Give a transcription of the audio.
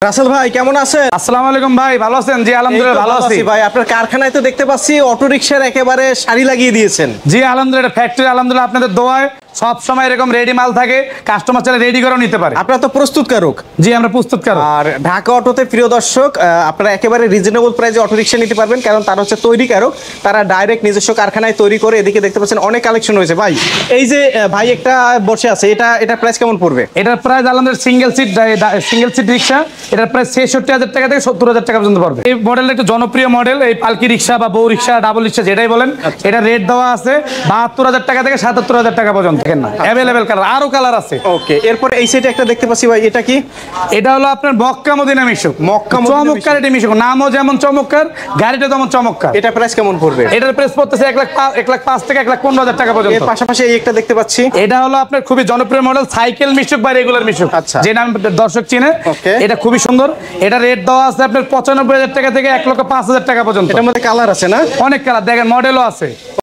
রাসেল ভাই কেমন আছেন? আসসালামু আলাইকুম ভাই, ভালো আছেন? জি আলহামদুলিল্লাহ ভালো আছি ভাই। আপনার কারখানায় তো দেখতে পাচ্ছি অটো রিকশার একেবারে সারি লাগিয়ে দিয়েছেন। জি আলহামদুলিল্লাহ, ফ্যাক্টরি আলহামদুলিল্লাহ আপনাদের দোয়ায় সব সময় এরকম রেডি মাল থাকে, কাস্টমার চাইলে রেডি করেও নিতে পারে। আপনারা তো প্রস্তুতকারক। জি আমরা প্রস্তুতকারক। আর ঢাকা অটোতে প্রিয় দর্শক, আপনারা একেবারে রিজনেবল প্রাইসে অটো রিকশা নিতে পারবেন, কারণ তারা হচ্ছে তৈরিকারক। তারা ডাইরেক্ট নিজস্ব কারখানায় তৈরি করে। এদিকে দেখতে পাচ্ছেন অনেক কালেকশন রয়েছে ভাই। এই যে ভাই একটা বসে আছে, এটা প্রাইস কেমন পড়বে? এটার প্রাইস আলহামদুলিল্লাহ সিঙ্গেল সিট রিক্সা, এটার প্রাইস 66,000 টাকা থেকে 70,000 টাকা পর্যন্ত পড়বে। এই মডেলটা একটু জনপ্রিয় মডেল, এই পালকি রিক্সা বা বউ রিক্সা, ডাবল রিক্সা যেটাই বলেন। এটা রেট দেওয়া আছে 72,000 টাকা থেকে 77,000 টাকা পর্যন্ত। দেখেন না, অ্যাভেলেবেল কালার, আরো কালার আছে। ওকে, এরপরে এই সাইডে একটা দেখতে পাচ্ছি ভাই, এটা কি? এটা হলো আপনার মক্কা মদিনা মিশুক। মক্কা মদিনা চমৎকার এটা মিশুক, নামও যেমন চমৎকার, গাড়িটা তেমন চমৎকার। এটা প্রাইস কেমন পড়বে? এটার প্রাইস পড়তেছে 1,05,000 থেকে 1,15,000 টাকা পর্যন্ত। এর পাশাপাশি এই একটা দেখতে পাচ্ছি, এটা হলো আপনার খুবই জনপ্রিয় মডেল, সাইকেল মিশুক বা রেগুলার মিশুক, আচ্ছা। যে নাম দর্শক চিনে। ওকে। এটা খুবই সুন্দর। এটা রেট দেওয়া আছে আপনার 95,000 টাকা থেকে 1,05,000 টাকা পর্যন্ত। এটার মধ্যে কালার আছে না? অনেক কালার, দেখেন মডেলও আছে।